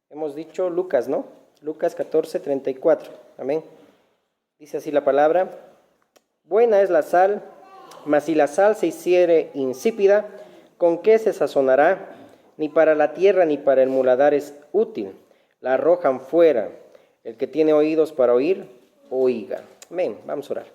Hemos dicho Lucas, ¿no? Lucas 14:34. Amén. Dice así la palabra: buena es la sal, mas si la sal se hiciere insípida, ¿con qué se sazonará? Ni para la tierra ni para el muladar es útil. La arrojan fuera. El que tiene oídos para oír, oiga. Amén. Vamos a orar.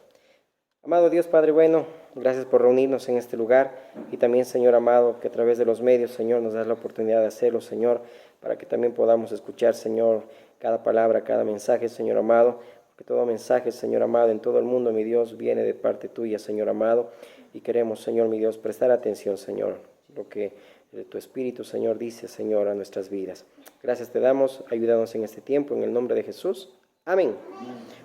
Amado Dios Padre bueno, gracias por reunirnos en este lugar y también, Señor amado, que a través de los medios, Señor, nos das la oportunidad de hacerlo, Señor, para que también podamos escuchar, Señor, cada palabra, cada mensaje, Señor amado, porque todo mensaje, Señor amado, en todo el mundo, mi Dios, viene de parte tuya, Señor amado, y queremos, Señor, mi Dios, prestar atención, Señor, lo que tu Espíritu, Señor, dice, Señor, a nuestras vidas. Gracias te damos, ayúdanos en este tiempo, en el nombre de Jesús. Amén.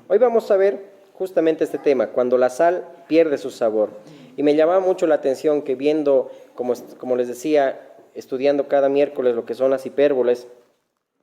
Hoy vamos a ver justamente este tema, cuando la sal pierde su sabor. Y me llamaba mucho la atención que viendo, como les decía, estudiando cada miércoles lo que son las hipérboles,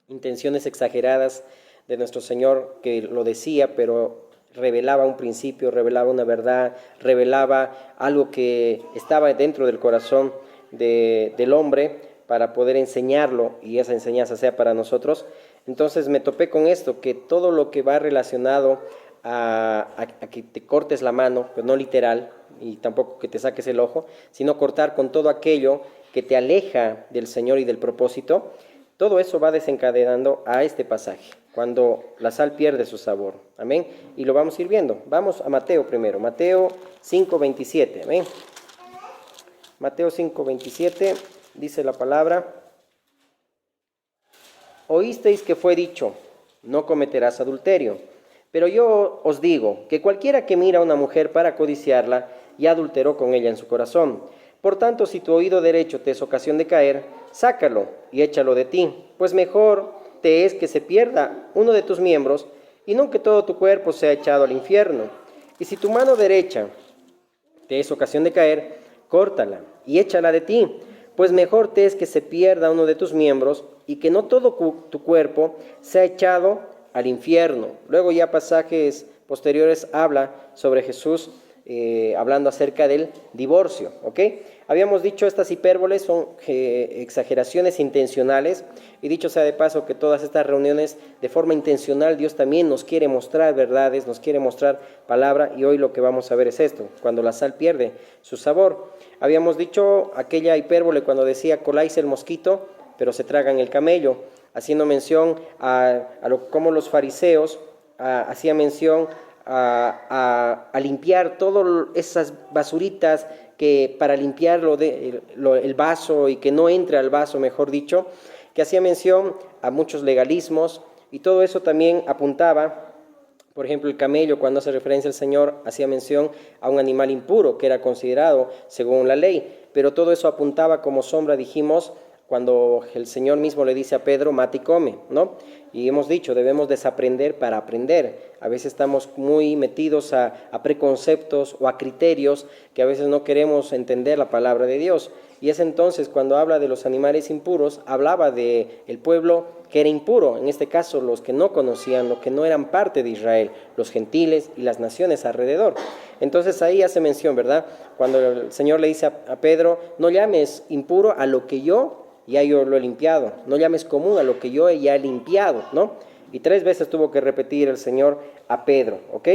intenciones exageradas de nuestro Señor, que lo decía, pero revelaba un principio, revelaba una verdad, revelaba algo que estaba dentro del corazón del hombre para poder enseñarlo y esa enseñanza sea para nosotros. Entonces me topé con esto, que todo lo que va relacionado a que te cortes la mano, pues no literal, y tampoco que te saques el ojo, sino cortar con todo aquello que te aleja del Señor y del propósito. Todo eso va desencadenando a este pasaje, cuando la sal pierde su sabor. Amén. Y lo vamos a ir viendo. Vamos a Mateo primero, Mateo 5:27. Amén. Mateo 5:27 dice la palabra: oísteis que fue dicho, no cometerás adulterio. Pero yo os digo que cualquiera que mira a una mujer para codiciarla, ya adulteró con ella en su corazón. Por tanto, si tu oído derecho te es ocasión de caer, sácalo y échalo de ti, pues mejor te es que se pierda uno de tus miembros, y no que todo tu cuerpo sea echado al infierno. Y si tu mano derecha te es ocasión de caer, córtala y échala de ti, pues mejor te es que se pierda uno de tus miembros, y que no todo tu cuerpo sea echado al infierno. Luego ya pasajes posteriores habla sobre Jesús hablando acerca del divorcio, ¿ok? Habíamos dicho, estas hipérboles son exageraciones intencionales, y dicho sea de paso que todas estas reuniones de forma intencional Dios también nos quiere mostrar verdades, nos quiere mostrar palabra, y hoy lo que vamos a ver es esto, cuando la sal pierde su sabor. Habíamos dicho aquella hipérbole cuando decía coláis el mosquito, pero se tragan el camello, haciendo mención cómo los fariseos hacían mención a limpiar todas esas basuritas que para limpiar el vaso y que no entre al vaso, mejor dicho, que hacía mención a muchos legalismos, y todo eso también apuntaba. Por ejemplo, el camello, cuando hace referencia al Señor, hacía mención a un animal impuro que era considerado según la ley, pero todo eso apuntaba como sombra, dijimos, cuando el Señor mismo le dice a Pedro, mate y come, ¿no? Y hemos dicho, debemos desaprender para aprender. A veces estamos muy metidos a preconceptos o a criterios que a veces no queremos entender la palabra de Dios. Y es entonces cuando habla de los animales impuros, hablaba del pueblo que era impuro, en este caso los que no conocían, los que no eran parte de Israel, los gentiles y las naciones alrededor. Entonces ahí hace mención, ¿verdad? Cuando el Señor le dice a Pedro, no llames impuro a lo que yo lo he limpiado, no llames común a lo que yo ya he limpiado, ¿no? Y 3 veces tuvo que repetir el Señor a Pedro, ¿ok?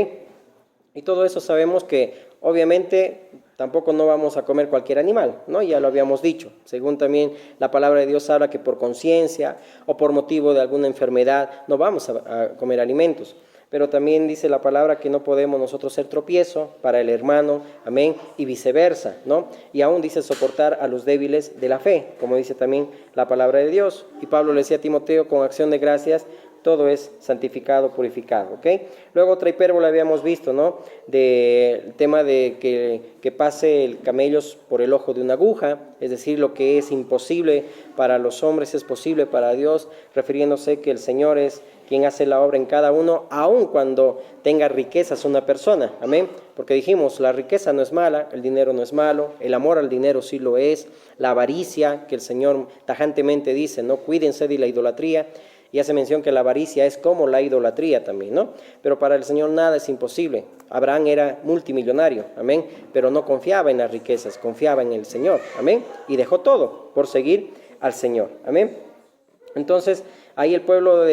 Y todo eso sabemos que obviamente tampoco no vamos a comer cualquier animal, ¿no? Ya lo habíamos dicho. Según también la palabra de Dios habla que por conciencia o por motivo de alguna enfermedad no vamos a comer alimentos. Pero también dice la palabra que no podemos nosotros ser tropiezo para el hermano, amén, y viceversa, ¿no? Y aún dice soportar a los débiles de la fe, como dice también la palabra de Dios. Y Pablo le decía a Timoteo, con acción de gracias, todo es santificado, purificado, ¿ok? Luego otra hipérbole habíamos visto, ¿no? Del tema de que pase el camello por el ojo de una aguja, es decir, lo que es imposible para los hombres es posible para Dios, refiriéndose que el Señor es quien hace la obra en cada uno, aun cuando tenga riquezas una persona, amén, porque dijimos, la riqueza no es mala, el dinero no es malo, el amor al dinero sí lo es, la avaricia, que el Señor tajantemente dice, no, cuídense de la idolatría, y hace mención que la avaricia es como la idolatría también, ¿no? Pero para el Señor nada es imposible. Abraham era multimillonario, amén, pero no confiaba en las riquezas, confiaba en el Señor, amén, y dejó todo por seguir al Señor, amén. Entonces, ahí el pueblo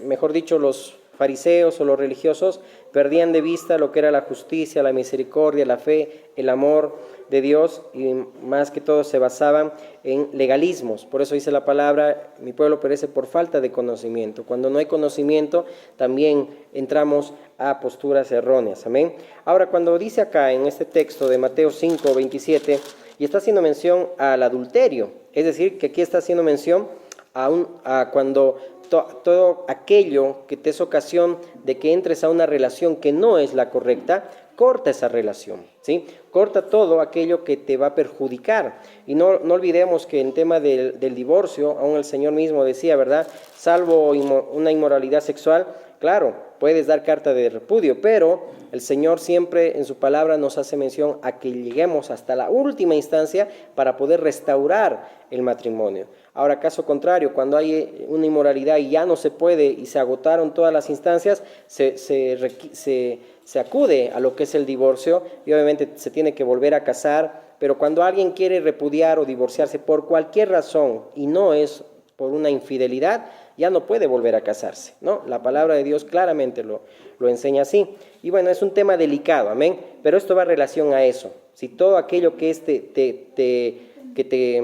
mejor dicho, los fariseos o los religiosos perdían de vista lo que era la justicia, la misericordia, la fe, el amor de Dios, y más que todo se basaban en legalismos. Por eso dice la palabra, mi pueblo perece por falta de conocimiento. Cuando no hay conocimiento, también entramos a posturas erróneas. Amén. Ahora, cuando dice acá en este texto de Mateo 5:27, y está haciendo mención al adulterio, es decir, que aquí está haciendo mención a cuando todo aquello que te es ocasión de que entres a una relación que no es la correcta, corta esa relación, ¿sí? Corta todo aquello que te va a perjudicar. Y no olvidemos que en tema del divorcio, aún el Señor mismo decía, ¿verdad? Salvo una inmoralidad sexual, claro, puedes dar carta de repudio, pero el Señor siempre en su palabra nos hace mención a que lleguemos hasta la última instancia para poder restaurar el matrimonio. Ahora, caso contrario, cuando hay una inmoralidad y ya no se puede y se agotaron todas las instancias, se acude a lo que es el divorcio y obviamente se tiene que volver a casar, pero cuando alguien quiere repudiar o divorciarse por cualquier razón y no es por una infidelidad, ya no puede volver a casarse, ¿no? La palabra de Dios claramente lo enseña así. Y bueno, es un tema delicado, amén, pero esto va en relación a eso. Si todo aquello que te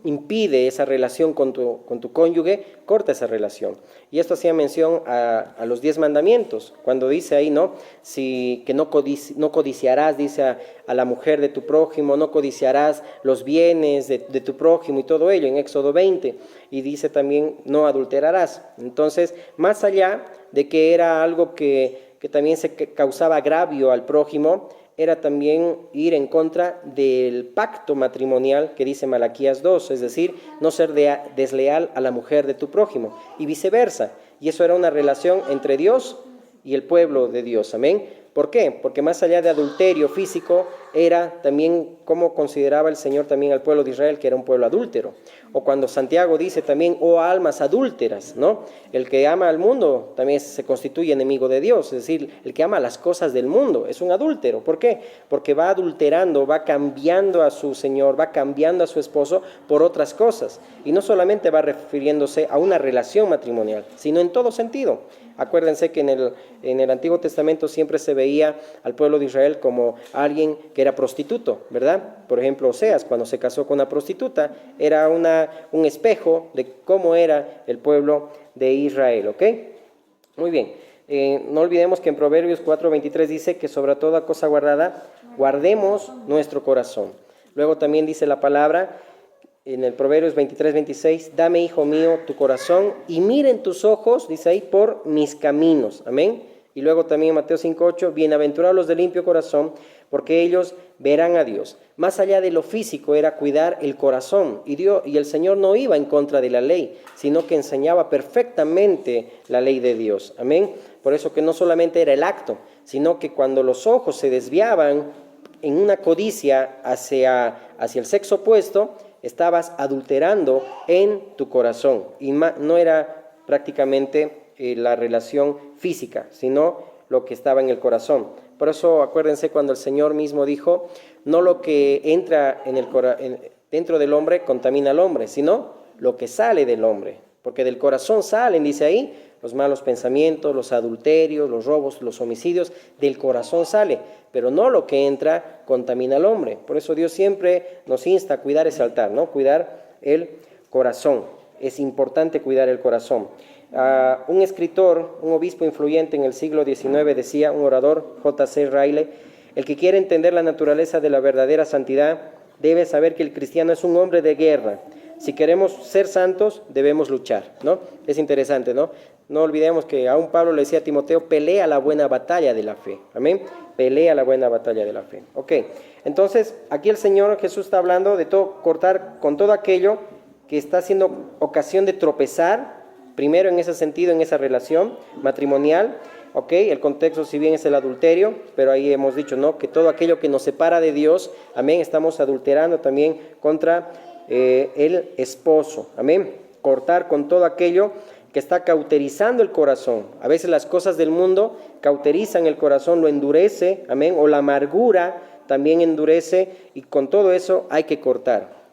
impide esa relación con tu cónyuge, corta esa relación. Y esto hacía mención a los 10 mandamientos, cuando dice ahí, ¿no? Que no codiciarás, dice a la mujer de tu prójimo, no codiciarás los bienes de tu prójimo y todo ello, en Éxodo 20. Y dice también, no adulterarás. Entonces, más allá de que era algo que también se causaba agravio al prójimo, era también ir en contra del pacto matrimonial que dice Malaquías 2, es decir, no ser desleal a la mujer de tu prójimo y viceversa. Y eso era una relación entre Dios y el pueblo de Dios, amén. ¿Por qué? Porque más allá de adulterio físico, era también como consideraba el Señor también al pueblo de Israel, que era un pueblo adúltero. O cuando Santiago dice también, oh almas adúlteras, ¿no? El que ama al mundo también se constituye enemigo de Dios, es decir, el que ama las cosas del mundo es un adúltero. ¿Por qué? Porque va adulterando, va cambiando a su Señor, va cambiando a su esposo por otras cosas. Y no solamente va refiriéndose a una relación matrimonial, sino en todo sentido. Acuérdense que en el Antiguo Testamento siempre se veía al pueblo de Israel como alguien que era prostituto, ¿verdad? Por ejemplo, Oseas, cuando se casó con una prostituta, era un espejo de cómo era el pueblo de Israel, ¿ok? Muy bien. No olvidemos que en Proverbios 4:23 dice que sobre toda cosa guardada, guardemos nuestro corazón. Luego también dice la palabra, en el Proverbios 23:26, dame, hijo mío, tu corazón y miren tus ojos, dice ahí, por mis caminos. Amén. Y luego también en Mateo 5:8, bienaventurados los de limpio corazón, porque ellos verán a Dios. Más allá de lo físico era cuidar el corazón. Y el Señor no iba en contra de la ley, sino que enseñaba perfectamente la ley de Dios. Amén. Por eso que no solamente era el acto, sino que cuando los ojos se desviaban en una codicia hacia el sexo opuesto, estabas adulterando en tu corazón. Y no era prácticamente la relación física, sino lo que estaba en el corazón. Por eso acuérdense cuando el Señor mismo dijo, no lo que entra dentro del hombre contamina al hombre, sino lo que sale del hombre. Porque del corazón salen, dice ahí, los malos pensamientos, los adulterios, los robos, los homicidios, del corazón sale, pero no lo que entra contamina al hombre. Por eso Dios siempre nos insta a cuidar ese altar, ¿no? Cuidar el corazón. Es importante cuidar el corazón. Un escritor, un obispo influyente en el siglo XIX decía, un orador, J.C. Ryle, el que quiere entender la naturaleza de la verdadera santidad debe saber que el cristiano es un hombre de guerra. Si queremos ser santos, debemos luchar, ¿no? Es interesante, ¿no? No olvidemos que aún Pablo le decía a Timoteo, pelea la buena batalla de la fe. Amén. Pelea la buena batalla de la fe. Ok. Entonces, aquí el Señor Jesús está hablando de cortar con todo aquello que está haciendo ocasión de tropezar, primero en ese sentido, en esa relación matrimonial. Ok, el contexto si bien es el adulterio, pero ahí hemos dicho, ¿no? Que todo aquello que nos separa de Dios, amén, estamos adulterando también contra el esposo, amén. Cortar con todo aquello que está cauterizando el corazón. A veces las cosas del mundo cauterizan el corazón, lo endurece, amén, o la amargura también endurece, y con todo eso hay que cortar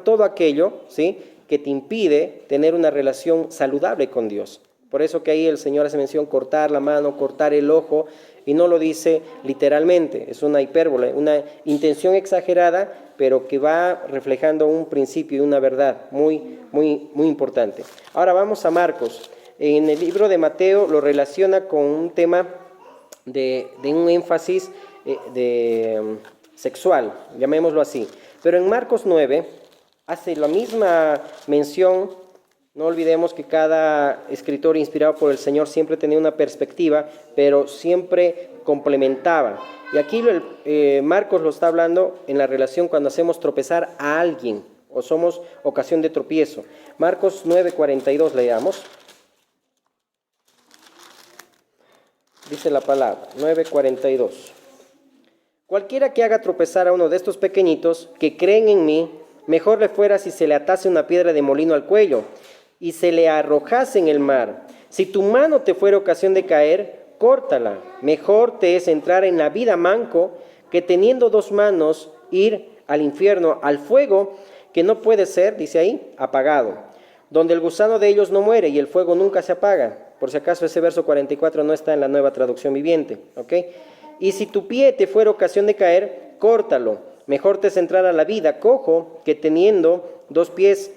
todo aquello, ¿sí?, que te impide tener una relación saludable con Dios. Por eso que ahí el Señor hace mención cortar la mano, cortar el ojo, y no lo dice literalmente, es una hipérbole, una intención exagerada, pero que va reflejando un principio y una verdad muy importante. Ahora vamos a Marcos. En el libro de Mateo lo relaciona con un tema de un énfasis sexual, llamémoslo así. Pero en Marcos 9 hace la misma mención. No olvidemos que cada escritor inspirado por el Señor siempre tenía una perspectiva, pero siempre complementaba. Y aquí Marcos lo está hablando en la relación cuando hacemos tropezar a alguien o somos ocasión de tropiezo. Marcos 9:42 leamos. Dice la palabra, 9:42. Cualquiera que haga tropezar a uno de estos pequeñitos que creen en mí, mejor le fuera si se le atase una piedra de molino al cuello y se le arrojase en el mar. Si tu mano te fuera ocasión de caer, córtala. Mejor te es entrar en la vida manco que teniendo dos manos ir al infierno, al fuego que no puede ser, dice ahí, apagado, donde el gusano de ellos no muere y el fuego nunca se apaga. Por si acaso ese verso 44 no está en la Nueva Traducción Viviente, ¿ok? Y si tu pie te fuera ocasión de caer, córtalo. Mejor te es entrar a la vida cojo que teniendo dos pies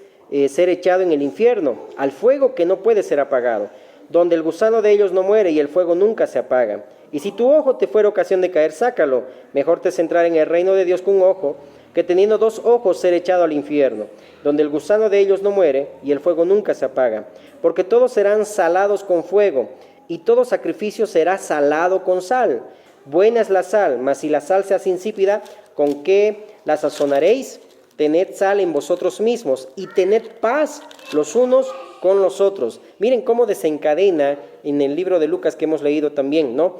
ser echado en el infierno, al fuego que no puede ser apagado, donde el gusano de ellos no muere y el fuego nunca se apaga. Y si tu ojo te fuera ocasión de caer, sácalo. Mejor te es entrar en el reino de Dios con un ojo, que teniendo dos ojos ser echado al infierno, donde el gusano de ellos no muere y el fuego nunca se apaga. Porque todos serán salados con fuego, y todo sacrificio será salado con sal. Buena es la sal, mas si la sal se hace insípida, ¿con qué la sazonaréis? Tened sal en vosotros mismos y tened paz los unos con los otros. Miren cómo desencadena en el libro de Lucas que hemos leído también, ¿no?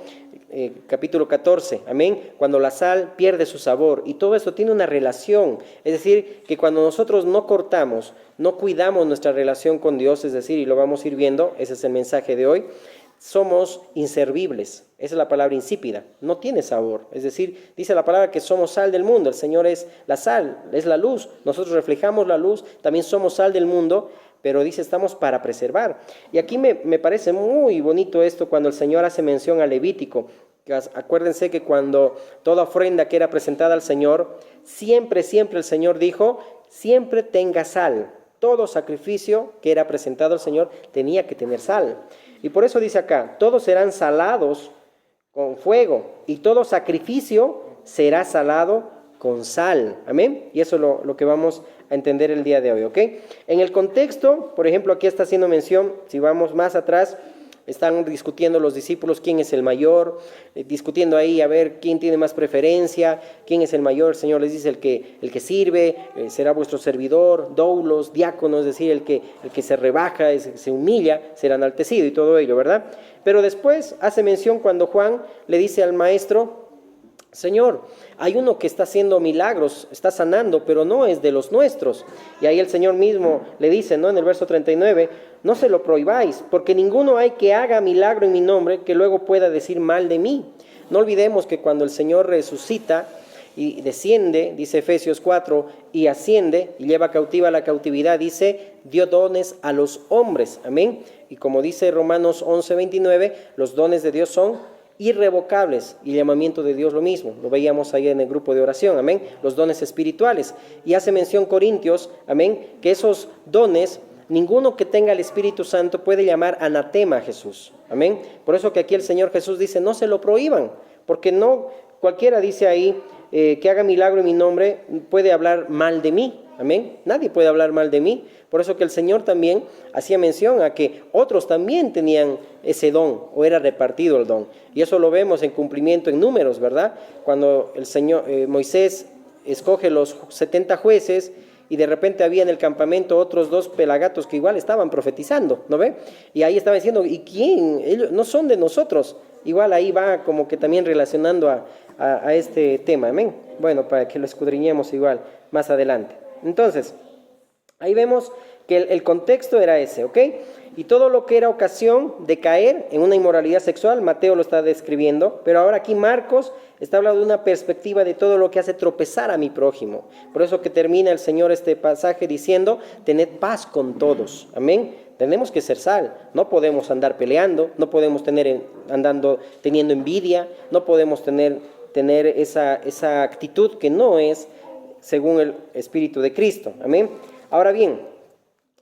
Capítulo 14, amén, cuando la sal pierde su sabor, y todo esto tiene una relación. Es decir, que cuando nosotros no cortamos, no cuidamos nuestra relación con Dios, es decir, y lo vamos a ir viendo, ese es el mensaje de hoy, somos inservibles. Esa es la palabra insípida, no tiene sabor. Es decir, dice la palabra que somos sal del mundo, el Señor es la sal, es la luz, nosotros reflejamos la luz, también somos sal del mundo, pero dice estamos para preservar. Y aquí me parece muy bonito esto cuando el Señor hace mención al Levítico. Acuérdense que cuando toda ofrenda que era presentada al Señor, siempre el Señor dijo, siempre tenga sal. Todo sacrificio que era presentado al Señor tenía que tener sal. Y por eso dice acá, todos serán salados con fuego y todo sacrificio será salado con sal. Amén. Y eso es lo que vamos a entender el día de hoy, ¿ok? En el contexto, por ejemplo, aquí está haciendo mención, si vamos más atrás, están discutiendo los discípulos quién es el mayor, discutiendo ahí a ver quién tiene más preferencia, quién es el mayor. El Señor les dice el que sirve será vuestro servidor, doulos, diácono, es decir, el que se rebaja, se humilla, será enaltecido y todo ello, ¿verdad? Pero después hace mención cuando Juan le dice al maestro, Señor, hay uno que está haciendo milagros, está sanando, pero no es de los nuestros. Y ahí el Señor mismo le dice, ¿no? En el verso 39, no se lo prohibáis, porque ninguno hay que haga milagro en mi nombre que luego pueda decir mal de mí. No olvidemos que cuando el Señor resucita y desciende, dice Efesios 4, y asciende y lleva cautiva la cautividad, dice, dio dones a los hombres, amén. Y como dice Romanos 11:29, los dones de Dios son irrevocables, y el llamamiento de Dios lo mismo, lo veíamos ahí en el grupo de oración, amén, los dones espirituales. Y hace mención Corintios, amén, que esos dones, ninguno que tenga el Espíritu Santo puede llamar anatema a Jesús, amén. Por eso que aquí el Señor Jesús dice, no se lo prohíban, porque no cualquiera, dice ahí, que haga milagro en mi nombre, puede hablar mal de mí, amén, nadie puede hablar mal de mí. Por eso que el Señor también hacía mención a que otros también tenían ese don, o era repartido el don. Y eso lo vemos en cumplimiento en Números, ¿verdad? Cuando el Señor, Moisés escoge los 70 jueces, y de repente había en el campamento otros 2 pelagatos que igual estaban profetizando, ¿no ve? Y ahí estaba diciendo, ¿y quién? Ellos no son de nosotros. Igual ahí va como que también relacionando a este tema, amén. Bueno, para que lo escudriñemos igual más adelante. Entonces, ahí vemos que el contexto era ese, ¿ok? Y todo lo que era ocasión de caer en una inmoralidad sexual, Mateo lo está describiendo, pero ahora aquí Marcos está hablando de una perspectiva de todo lo que hace tropezar a mi prójimo. Por eso que termina el Señor este pasaje diciendo, tened paz con todos. Amén. Tenemos que ser sal, no podemos andar peleando, no podemos teniendo envidia, no podemos tener esa actitud que no es según el Espíritu de Cristo. Amén. Ahora bien,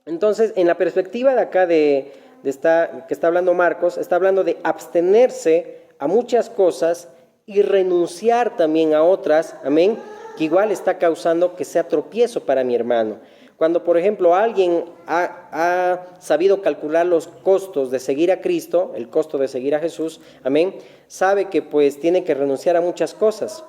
entonces, en la perspectiva de acá que está hablando Marcos, está hablando de abstenerse a muchas cosas y renunciar también a otras, amén, que igual está causando que sea tropiezo para mi hermano. Cuando, por ejemplo, alguien ha sabido calcular los costos de seguir a Cristo, el costo de seguir a Jesús, amén, sabe que pues tiene que renunciar a muchas cosas.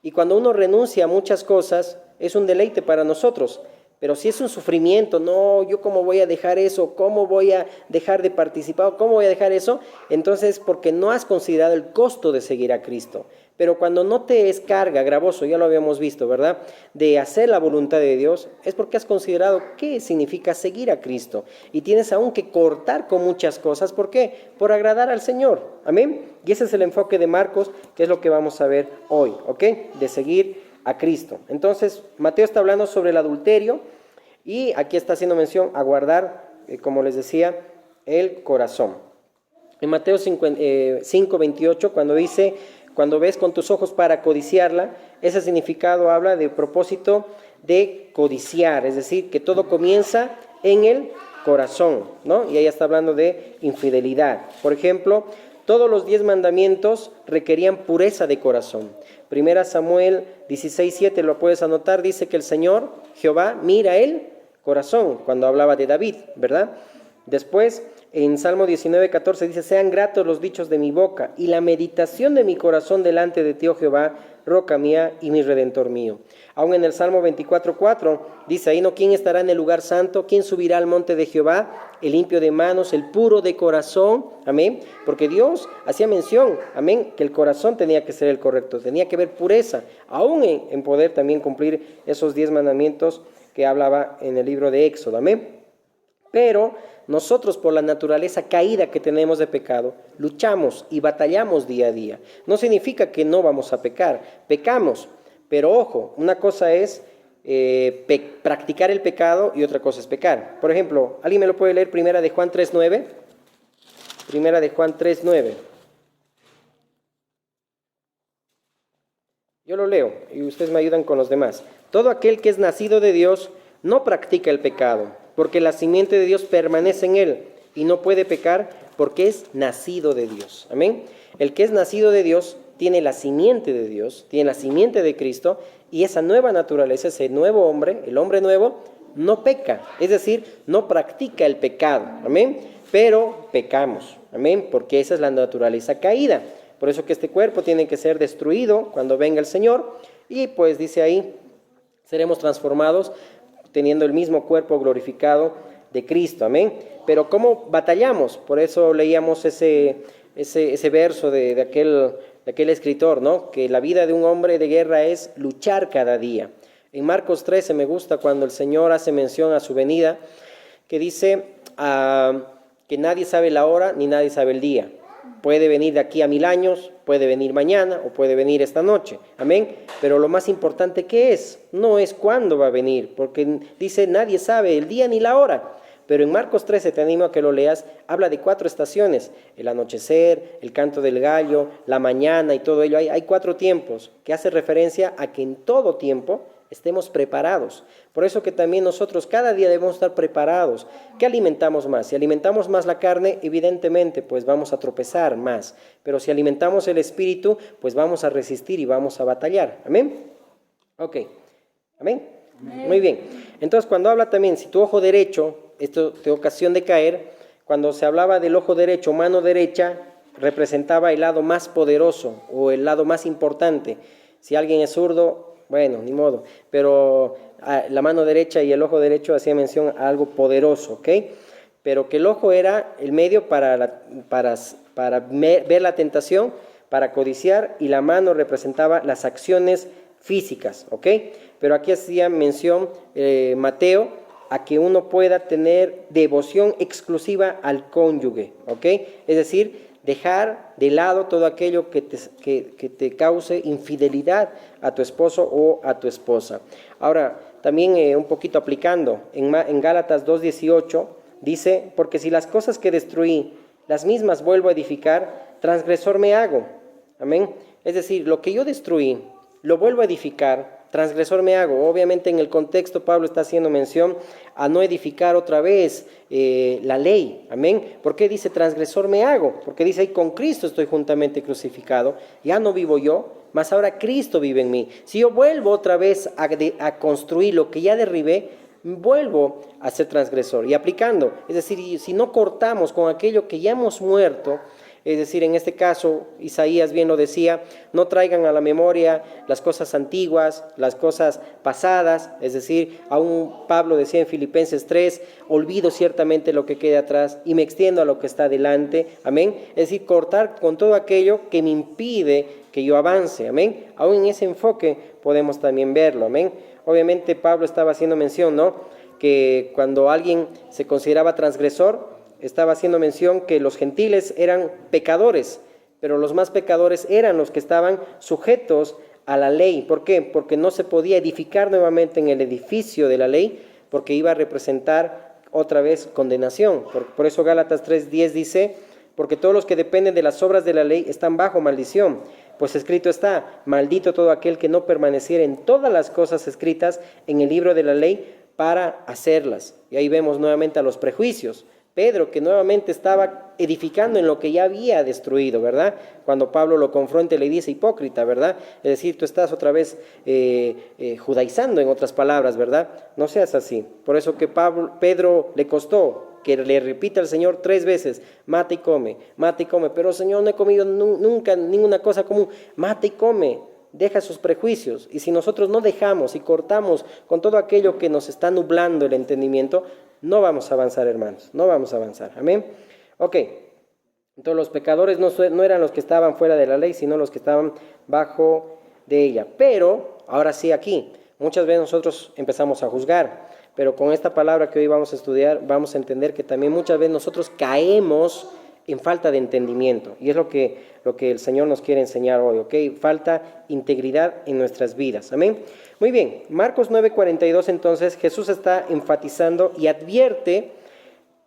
Y cuando uno renuncia a muchas cosas, es un deleite para nosotros. Pero si es un sufrimiento, no, yo cómo voy a dejar eso, cómo voy a dejar de participar, cómo voy a dejar eso, entonces porque no has considerado el costo de seguir a Cristo. Pero cuando no te es carga, gravoso, ya lo habíamos visto, ¿verdad?, de hacer la voluntad de Dios, es porque has considerado qué significa seguir a Cristo. Y tienes aún que cortar con muchas cosas, ¿por qué? Por agradar al Señor, amén. Y ese es el enfoque de Marcos, que es lo que vamos a ver hoy, ¿ok? De seguir a Cristo. Entonces, Mateo está hablando sobre el adulterio y aquí está haciendo mención a guardar, como les decía, el corazón. En Mateo 5:28, cuando dice, cuando ves con tus ojos para codiciarla, ese significado habla de propósito de codiciar, es decir, que todo comienza en el corazón, ¿no? Y ahí está hablando de infidelidad. Por ejemplo, todos los 10 mandamientos requerían pureza de corazón. Primera Samuel 16:7, lo puedes anotar, dice que el Señor, Jehová, mira el corazón, cuando hablaba de David, ¿verdad? Después, en Salmo 19:14 dice, sean gratos los dichos de mi boca y la meditación de mi corazón delante de ti, oh Jehová, roca mía y mi redentor mío. Aún en el Salmo 24:4 dice ahí, ¿no? ¿Quién estará en el lugar santo? ¿Quién subirá al monte de Jehová? El limpio de manos, el puro de corazón, amén. Porque Dios hacía mención, amén, que el corazón tenía que ser el correcto, tenía que haber pureza, aún en poder también cumplir esos 10 mandamientos que hablaba en el libro de Éxodo, amén. Pero nosotros, por la naturaleza caída que tenemos de pecado, luchamos y batallamos día a día. No significa que no vamos a pecar, pecamos, pero ojo, una cosa es practicar el pecado y otra cosa es pecar. Por ejemplo, ¿alguien me lo puede leer? Primera de Juan 3:9. Primera de Juan 3:9. Yo lo leo y ustedes me ayudan con los demás. Todo aquel que es nacido de Dios no practica el pecado, porque la simiente de Dios permanece en él y no puede pecar porque es nacido de Dios. Amén. El que es nacido de Dios tiene la simiente de Dios, tiene la simiente de Cristo, y esa nueva naturaleza, ese nuevo hombre, el hombre nuevo, no peca, es decir, no practica el pecado. Amén. Pero pecamos. Amén. Porque esa es la naturaleza caída. Por eso que este cuerpo tiene que ser destruido cuando venga el Señor, y pues dice ahí, seremos transformados teniendo el mismo cuerpo glorificado de Cristo, amén. Pero ¿cómo batallamos? Por eso leíamos ese verso de aquel escritor, ¿no? Que la vida de un hombre de guerra es luchar cada día. En Marcos 13 me gusta cuando el Señor hace mención a su venida, que dice que nadie sabe la hora ni nadie sabe el día. Puede venir de aquí a 1000 años, puede venir mañana o puede venir esta noche, amén. Pero lo más importante que es, no es cuándo va a venir, porque dice nadie sabe el día ni la hora. Pero en Marcos 13, te animo a que lo leas, habla de 4 estaciones, el anochecer, el canto del gallo, la mañana y todo ello. Hay 4 tiempos que hace referencia a que en todo tiempo estemos preparados. Por eso que también nosotros cada día debemos estar preparados. ¿Qué alimentamos más? Si alimentamos más la carne, evidentemente pues vamos a tropezar más. Pero si alimentamos el espíritu, pues vamos a resistir y vamos a batallar. ¿Amén? Ok. ¿Amén? Muy bien. Entonces cuando habla también, si tu ojo derecho, esto te ocasión de caer, cuando se hablaba del ojo derecho, mano derecha, representaba el lado más poderoso o el lado más importante. Si alguien es zurdo, bueno, ni modo, pero la mano derecha y el ojo derecho hacía mención a algo poderoso, ¿ok? Pero que el ojo era el medio para ver la tentación, para codiciar, y la mano representaba las acciones físicas, ¿ok? Pero aquí hacía mención Mateo a que uno pueda tener devoción exclusiva al cónyuge, ¿ok? Es decir, dejar de lado todo aquello que te cause infidelidad a tu esposo o a tu esposa. Ahora, también un poquito aplicando, en Gálatas 2:18 dice, porque si las cosas que destruí, las mismas vuelvo a edificar, transgresor me hago. Amén. Es decir, lo que yo destruí, lo vuelvo a edificar, transgresor me hago. Obviamente en el contexto Pablo está haciendo mención a no edificar otra vez la ley. Amén. ¿Por qué dice transgresor me hago? Porque dice, ahí con Cristo estoy juntamente crucificado. Ya no vivo yo, mas ahora Cristo vive en mí. Si yo vuelvo otra vez a construir lo que ya derribé, vuelvo a ser transgresor. Y aplicando, es decir, si no cortamos con aquello que ya hemos muerto, es decir, en este caso, Isaías bien lo decía, no traigan a la memoria las cosas antiguas, las cosas pasadas, es decir, aún Pablo decía en Filipenses 3, olvido ciertamente lo que queda atrás y me extiendo a lo que está delante, amén. Es decir, cortar con todo aquello que me impide que yo avance, amén. Aún en ese enfoque podemos también verlo, amén. Obviamente Pablo estaba haciendo mención, ¿no?, que cuando alguien se consideraba transgresor, estaba haciendo mención que los gentiles eran pecadores, pero los más pecadores eran los que estaban sujetos a la ley. ¿Por qué? Porque no se podía edificar nuevamente en el edificio de la ley, porque iba a representar otra vez condenación. Por eso Gálatas 3:10 dice, porque todos los que dependen de las obras de la ley están bajo maldición. Pues escrito está, maldito todo aquel que no permaneciera en todas las cosas escritas en el libro de la ley para hacerlas. Y ahí vemos nuevamente a los prejuicios. Pedro, que nuevamente estaba edificando en lo que ya había destruido, ¿verdad? Cuando Pablo lo confronta y le dice hipócrita, ¿verdad? Es decir, tú estás otra vez judaizando, en otras palabras, ¿verdad? No seas así. Por eso que Pedro le costó que le repita al Señor 3 veces, mata y come, pero Señor, no he comido nunca ninguna cosa común, mata y come. Deja sus prejuicios, y si nosotros no dejamos y cortamos con todo aquello que nos está nublando el entendimiento, no vamos a avanzar, hermanos, no vamos a avanzar, amén. Ok, entonces los pecadores no eran los que estaban fuera de la ley, sino los que estaban bajo de ella. Pero, ahora sí aquí, muchas veces nosotros empezamos a juzgar, pero con esta palabra que hoy vamos a estudiar, vamos a entender que también muchas veces nosotros caemos en falta de entendimiento, y es lo que el Señor nos quiere enseñar hoy, ¿ok? Falta integridad en nuestras vidas, amén. Muy bien, Marcos 9:42, entonces Jesús está enfatizando y advierte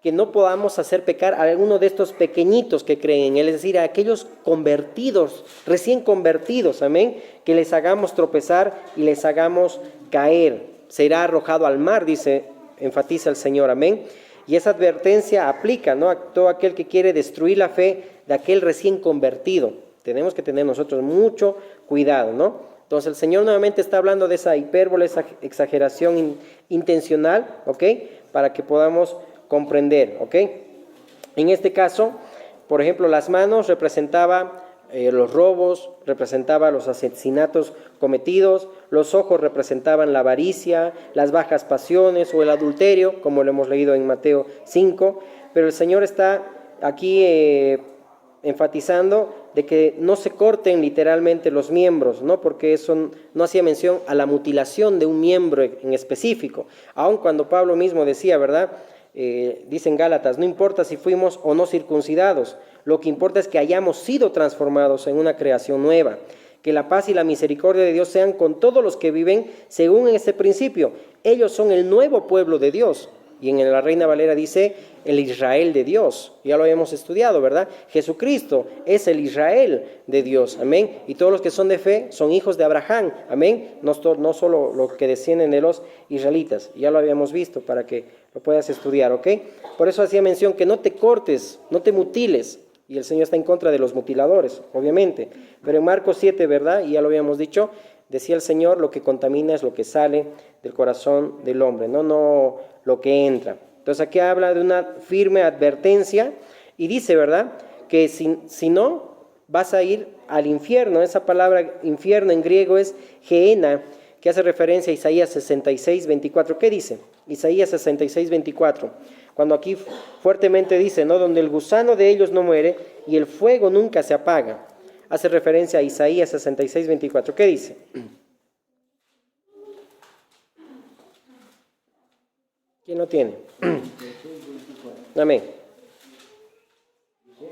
que no podamos hacer pecar a alguno de estos pequeñitos que creen en Él, es decir, a aquellos convertidos, recién convertidos, amén, que les hagamos tropezar y les hagamos caer. Será arrojado al mar, enfatiza el Señor, amén. Y esa advertencia aplica, ¿no?, a todo aquel que quiere destruir la fe de aquel recién convertido. Tenemos que tener nosotros mucho cuidado, ¿no? Entonces el Señor nuevamente está hablando de esa hipérbole, esa exageración intencional, ¿ok?, para que podamos comprender, ¿ok? En este caso, por ejemplo, las manos representaba los robos, representaba los asesinatos cometidos, los ojos representaban la avaricia, las bajas pasiones o el adulterio, como lo hemos leído en Mateo 5, pero el Señor está aquí enfatizando de que no se corten literalmente los miembros, ¿no?, porque eso no hacía mención a la mutilación de un miembro en específico, aun cuando Pablo mismo decía, ¿verdad?, dice en Gálatas, no importa si fuimos o no circuncidados, lo que importa es que hayamos sido transformados en una creación nueva. Que la paz y la misericordia de Dios sean con todos los que viven según este principio. Ellos son el nuevo pueblo de Dios. Y en la Reina Valera dice, el Israel de Dios. Ya lo habíamos estudiado, ¿verdad? Jesucristo es el Israel de Dios, amén. Y todos los que son de fe son hijos de Abraham, amén. No solo los que descienden de los israelitas. Ya lo habíamos visto para que lo puedas estudiar, ¿ok? Por eso hacía mención que no te cortes, no te mutiles. Y el Señor está en contra de los mutiladores, obviamente. Pero en Marcos 7, ¿verdad? Y ya lo habíamos dicho, decía el Señor, lo que contamina es lo que sale del corazón del hombre, no lo que entra. Entonces aquí habla de una firme advertencia y dice, ¿verdad?, que si no, vas a ir al infierno. Esa palabra infierno en griego es Gehenna, que hace referencia a Isaías 66:24. ¿Qué dice? Isaías 66:24. Cuando aquí fuertemente dice, ¿no?, donde el gusano de ellos no muere y el fuego nunca se apaga. Hace referencia a Isaías 66:24. ¿Qué dice? ¿Quién lo tiene? 26-24. Amén. Dice,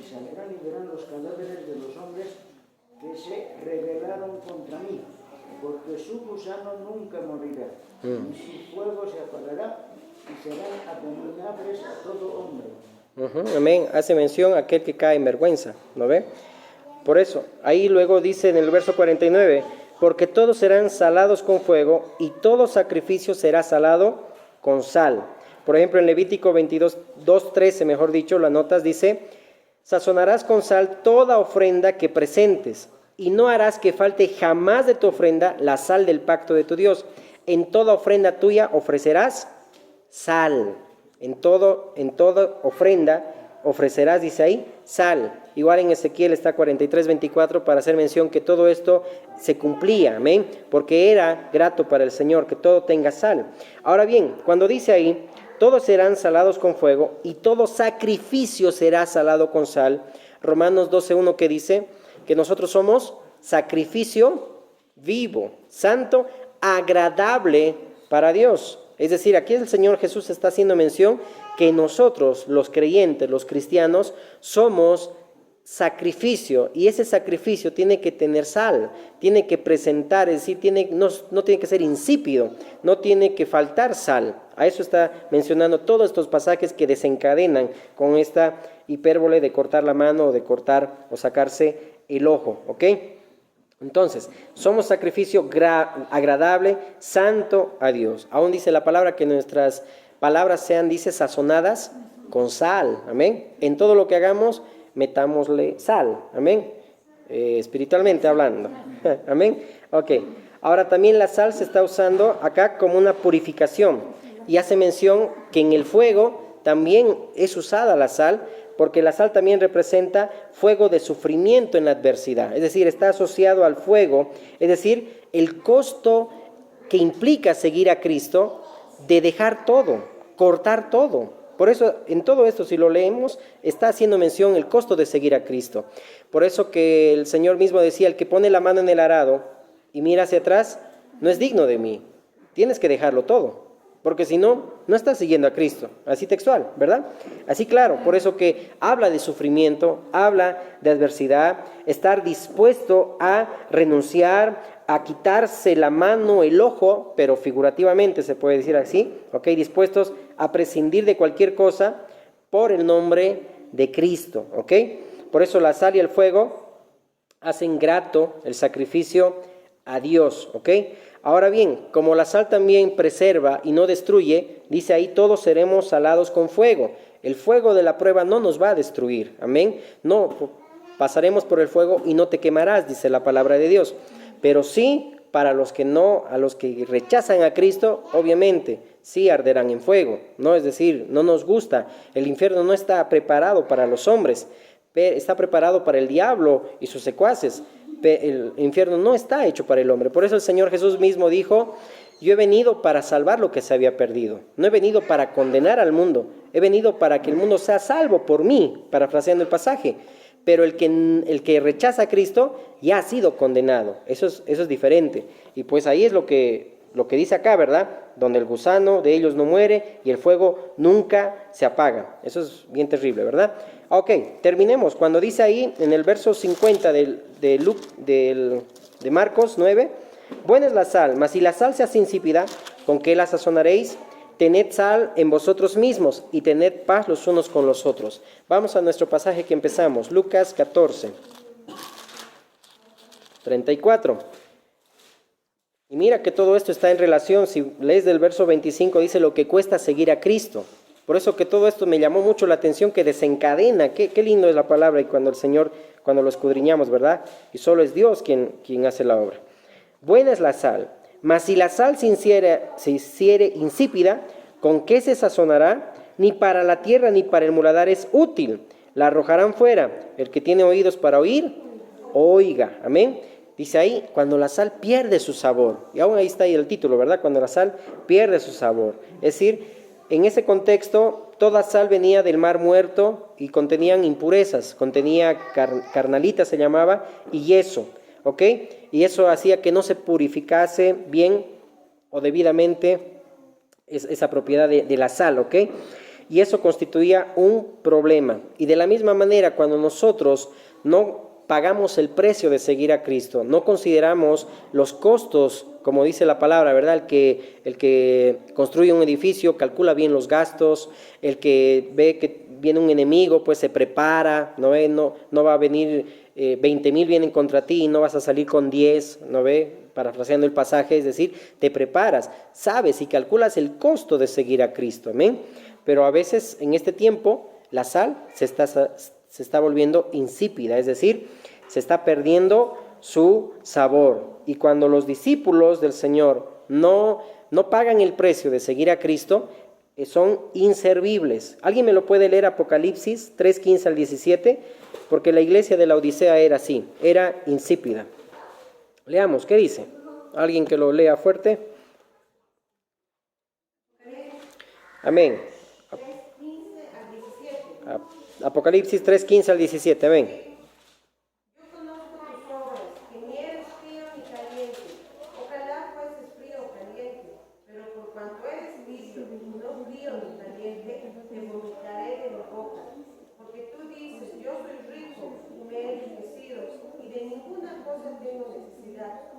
y saldrán y verán los cadáveres de los hombres que se rebelaron contra mí, porque su gusano nunca morirá, y su fuego se apagará, y serán abominables a todo hombre. Amén. Hace mención a aquel que cae en vergüenza, ¿no ve? Por eso, ahí luego dice en el verso 49, porque todos serán salados con fuego y todo sacrificio será salado con sal. Por ejemplo, en Levítico 22, 2:13, mejor dicho, las notas dice, sazonarás con sal toda ofrenda que presentes y no harás que falte jamás de tu ofrenda la sal del pacto de tu Dios. En toda ofrenda tuya ofrecerás sal. En toda ofrenda ofrecerás, dice ahí, sal. Igual en Ezequiel está 43:24 para hacer mención que todo esto se cumplía, amén, porque era grato para el Señor que todo tenga sal. Ahora bien, cuando dice ahí, todos serán salados con fuego y todo sacrificio será salado con sal, Romanos 12:1 que dice que nosotros somos sacrificio vivo, santo, agradable para Dios. Es decir, aquí el Señor Jesús está haciendo mención que nosotros, los creyentes, los cristianos, somos sacrificio, y ese sacrificio tiene que tener sal, tiene que presentar, es decir, no tiene que ser insípido, no tiene que faltar sal. A eso está mencionando todos estos pasajes que desencadenan con esta hipérbole de cortar la mano o de cortar o sacarse el ojo, ¿ok? Entonces, somos sacrificio agradable, santo a Dios. Aún dice la palabra que nuestras palabras sean, dice, sazonadas con sal, amén. En todo lo que hagamos, metámosle sal, amén, espiritualmente hablando, amén, ok. Ahora también la sal se está usando acá como una purificación, y hace mención que en el fuego también es usada la sal, porque la sal también representa fuego de sufrimiento en la adversidad, es decir, está asociado al fuego, es decir, el costo que implica seguir a Cristo, de dejar todo, cortar todo. Por eso, en todo esto, si lo leemos, está haciendo mención el costo de seguir a Cristo. Por eso que el Señor mismo decía, el que pone la mano en el arado y mira hacia atrás, no es digno de mí. Tienes que dejarlo todo, porque si no, no estás siguiendo a Cristo. Así textual, ¿verdad? Así claro, por eso que habla de sufrimiento, habla de adversidad, estar dispuesto a renunciar, a quitarse la mano, el ojo, pero figurativamente se puede decir así, ¿ok? Dispuestos a prescindir de cualquier cosa por el nombre de Cristo, ¿ok? Por eso la sal y el fuego hacen grato el sacrificio a Dios, ¿ok? Ahora bien, como la sal también preserva y no destruye, dice ahí, todos seremos salados con fuego. El fuego de la prueba no nos va a destruir, amén. No, pasaremos por el fuego y no te quemarás, dice la palabra de Dios. Pero sí, para los que no, a los que rechazan a Cristo, obviamente, sí arderán en fuego, ¿no? Es decir, no nos gusta. El infierno no está preparado para los hombres, está preparado para el diablo y sus secuaces. El infierno no está hecho para el hombre. Por eso el Señor Jesús mismo dijo, yo he venido para salvar lo que se había perdido. No he venido para condenar al mundo, he venido para que el mundo sea salvo por mí, parafraseando el pasaje. Pero el que rechaza a Cristo ya ha sido condenado. Eso es diferente. Y pues ahí es lo que dice acá, ¿verdad? Donde el gusano de ellos no muere y el fuego nunca se apaga. Eso es bien terrible, ¿verdad? Ok, terminemos. Cuando dice ahí en el verso 50 de Marcos 9, buena es la sal, mas si la sal se hace insípida, ¿con qué la sazonaréis? Tened sal en vosotros mismos y tened paz los unos con los otros. Vamos a nuestro pasaje que empezamos, Lucas 14, 34. Y mira que todo esto está en relación, si lees del verso 25, dice lo que cuesta seguir a Cristo. Por eso que todo esto me llamó mucho la atención, que desencadena, qué lindo es la palabra, y cuando el Señor, cuando lo escudriñamos, ¿verdad? Y solo es Dios quien hace la obra. Buena es la sal, mas si la sal se hiciere insípida, ¿con qué se sazonará? Ni para la tierra ni para el muladar es útil. La arrojarán fuera. El que tiene oídos para oír, oiga. Amén. Dice ahí, cuando la sal pierde su sabor. Y aún ahí está ahí el título, ¿verdad? Cuando la sal pierde su sabor. Es decir, en ese contexto, toda sal venía del mar muerto y contenían impurezas. Contenía carnalita, se llamaba, y yeso. ¿Ok? Y eso hacía que no se purificase bien o debidamente esa propiedad de la sal, ¿ok? Y eso constituía un problema. Y de la misma manera, cuando nosotros no pagamos el precio de seguir a Cristo, no consideramos los costos, como dice la palabra, ¿verdad? El que construye un edificio calcula bien los gastos, el que ve que viene un enemigo, pues se prepara, ¿no ve? No va a venir 20,000 vienen contra ti y no vas a salir con 10, ¿no ve? Parafraseando el pasaje, es decir, te preparas, sabes y calculas el costo de seguir a Cristo, amén. Pero a veces en este tiempo la sal se está volviendo insípida, es decir, se está perdiendo su sabor. Y cuando los discípulos del Señor no pagan el precio de seguir a Cristo, son inservibles. ¿Alguien me lo puede leer? Apocalipsis 3:15 al 17, porque la iglesia de la Odisea era así, era insípida. Leamos, ¿qué dice? ¿Alguien que lo lea fuerte? Amén. Apocalipsis 3:15 al 17, amén. Yo conozco tus obras, que ni eres frío ni caliente. Ojalá fueses frío o caliente, pero por cuanto eres tibio, no frío ni caliente, te vomitaré de mi boca. Porque tú dices, yo soy rico y me he enriquecido, y de ninguna cosa tengo necesidad.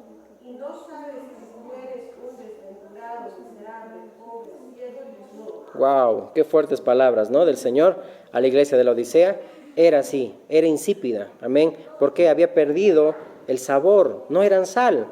Y no sabes que tú eres un desventurado, miserable, pobre, ciego y desnudo. Wow, qué fuertes palabras, ¿no? Del Señor a la iglesia de la Odisea. Era así, era insípida, amén, porque había perdido el sabor, no eran sal.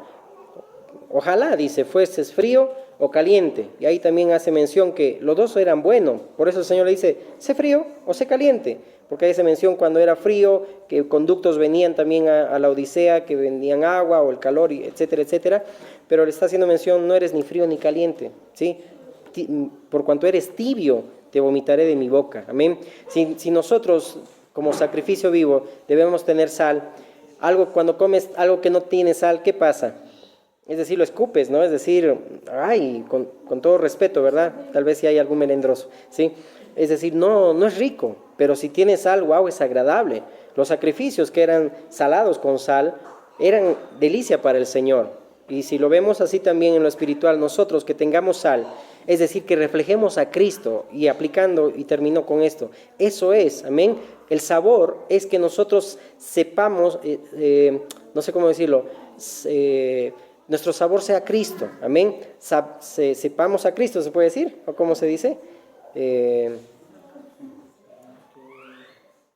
Ojalá, dice, fueses frío o caliente. Y ahí también hace mención que los dos eran buenos. Por eso el Señor le dice, sé frío o sé caliente. Porque ahí hace mención cuando era frío, que conductos venían también a la Odisea, que vendían agua o el calor, etcétera, etcétera. Pero le está haciendo mención, no eres ni frío ni caliente, ¿sí? Por cuanto eres tibio, te vomitaré de mi boca. Amén. Si nosotros, como sacrificio vivo, debemos tener sal, cuando comes algo que no tiene sal, ¿qué pasa? Es decir, lo escupes, ¿no? Es decir, ay, con todo respeto, ¿verdad? Tal vez si hay algún melendroso, ¿sí? Es decir, no es rico, pero si tiene sal, wow, es agradable. Los sacrificios que eran salados con sal eran delicia para el Señor. Y si lo vemos así también en lo espiritual, nosotros que tengamos sal, es decir, que reflejemos a Cristo, y aplicando, y termino con esto, eso es, amén. El sabor es que nosotros sepamos, no sé cómo decirlo, nuestro sabor sea Cristo, amén. Sepamos a Cristo, ¿se puede decir? ¿O cómo se dice?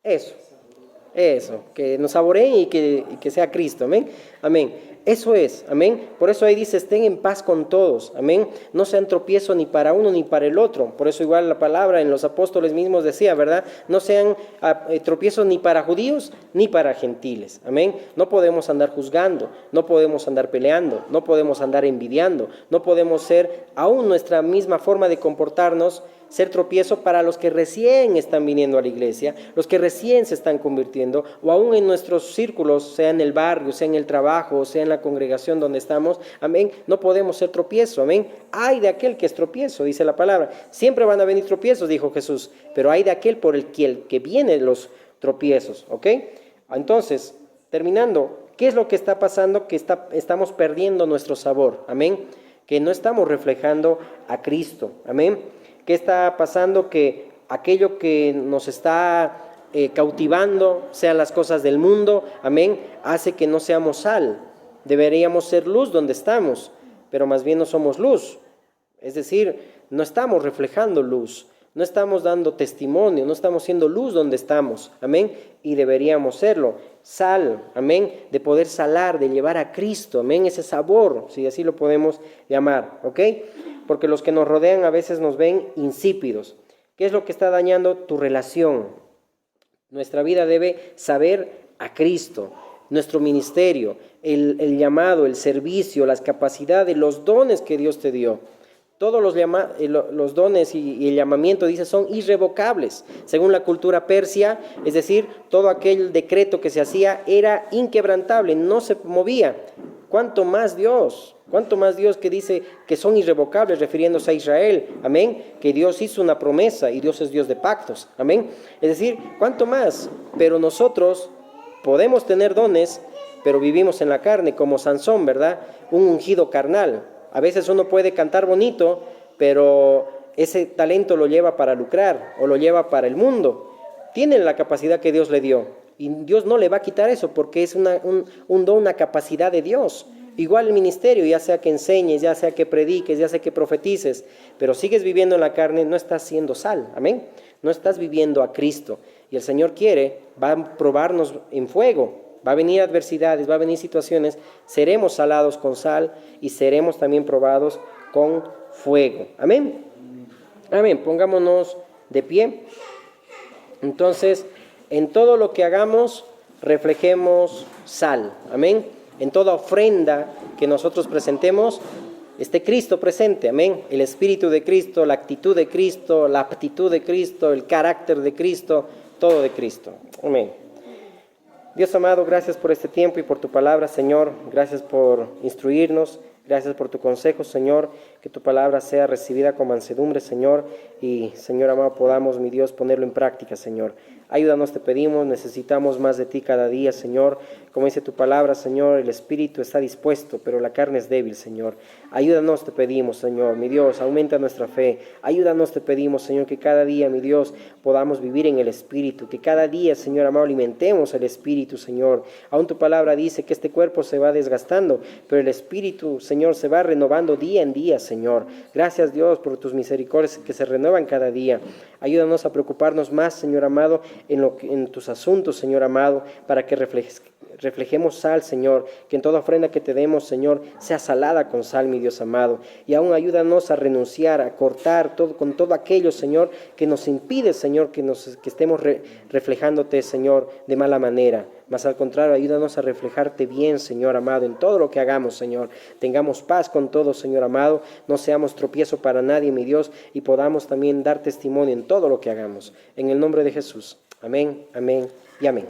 Eso, que nos saboreen y que sea Cristo, amén, amén. Eso es, amén. Por eso ahí dice, estén en paz con todos, amén. No sean tropiezo ni para uno ni para el otro. Por eso igual la palabra en los apóstoles mismos decía, ¿verdad? No sean tropiezos ni para judíos ni para gentiles, amén. No podemos andar juzgando, no podemos andar peleando, no podemos andar envidiando, no podemos ser, aún nuestra misma forma de comportarnos, ser tropiezo para los que recién están viniendo a la iglesia, los que recién se están convirtiendo, o aún en nuestros círculos, sea en el barrio, sea en el trabajo, sea en la congregación donde estamos, amén, no podemos ser tropiezo, amén. Ay de aquel que es tropiezo, dice la palabra. Siempre van a venir tropiezos, dijo Jesús, pero hay de aquel por el que vienen los tropiezos, ¿ok? Entonces, terminando, ¿qué es lo que está pasando? Que estamos perdiendo nuestro sabor, amén, que no estamos reflejando a Cristo, amén. ¿Qué está pasando? Que aquello que nos está cautivando, sean las cosas del mundo, amén, hace que no seamos sal. Deberíamos ser luz donde estamos, pero más bien no somos luz. Es decir, no estamos reflejando luz, no estamos dando testimonio, no estamos siendo luz donde estamos, amén, y deberíamos serlo. Sal, amén, de poder salar, de llevar a Cristo, amén, ese sabor, si así lo podemos llamar, ¿ok? Porque los que nos rodean a veces nos ven insípidos. ¿Qué es lo que está dañando tu relación? Nuestra vida debe saber a Cristo, nuestro ministerio, el llamado, el servicio, las capacidades, los dones que Dios te dio. Todos los dones y el llamamiento, dice, son irrevocables. Según la cultura persia, es decir, todo aquel decreto que se hacía era inquebrantable, no se movía. ¿Cuánto más Dios que dice que son irrevocables, refiriéndose a Israel? Amén. Que Dios hizo una promesa y Dios es Dios de pactos. Amén. Es decir, ¿cuánto más? Pero nosotros podemos tener dones, pero vivimos en la carne, como Sansón, ¿verdad? Un ungido carnal. A veces uno puede cantar bonito, pero ese talento lo lleva para lucrar o lo lleva para el mundo. Tiene la capacidad que Dios le dio y Dios no le va a quitar eso porque es un don, una capacidad de Dios. Igual el ministerio, ya sea que enseñes, ya sea que prediques, ya sea que profetices, pero sigues viviendo en la carne, no estás siendo sal, amén. No estás viviendo a Cristo. Y el Señor quiere, va a probarnos en fuego, va a venir adversidades, va a venir situaciones, seremos salados con sal y seremos también probados con fuego. Amén. Amén. Pongámonos de pie. Entonces, en todo lo que hagamos, reflejemos sal. Amén. En toda ofrenda que nosotros presentemos, esté Cristo presente, amén. El Espíritu de Cristo, la actitud de Cristo, la aptitud de Cristo, el carácter de Cristo, todo de Cristo. Amén. Dios amado, gracias por este tiempo y por tu palabra, Señor. Gracias por instruirnos. Gracias por tu consejo, Señor. Que tu palabra sea recibida con mansedumbre, Señor. Y, Señor amado, podamos, mi Dios, ponerlo en práctica, Señor. Ayúdanos, te pedimos, necesitamos más de ti cada día, Señor. Como dice tu palabra, Señor, el espíritu está dispuesto, pero la carne es débil, Señor. Ayúdanos, te pedimos, Señor, mi Dios, aumenta nuestra fe. Ayúdanos, te pedimos, Señor, que cada día, mi Dios, podamos vivir en el espíritu. Que cada día, Señor amado, alimentemos el espíritu, Señor. Aún tu palabra dice que este cuerpo se va desgastando, pero el espíritu, Señor, se va renovando día en día, Señor. Gracias, Dios, por tus misericordias que se renuevan cada día. Ayúdanos a preocuparnos más, Señor amado, en tus asuntos, Señor amado, para que reflejemos sal, Señor, que en toda ofrenda que te demos, Señor, sea salada con sal, mi Dios amado. Y aún ayúdanos a renunciar, a cortar con todo aquello, Señor, que nos impide, Señor, que estemos reflejándote, Señor, de mala manera. Mas al contrario, ayúdanos a reflejarte bien, Señor amado, en todo lo que hagamos, Señor. Tengamos paz con todo, Señor amado. No seamos tropiezo para nadie, mi Dios, y podamos también dar testimonio en todo lo que hagamos. En el nombre de Jesús. Amén, amén y amén.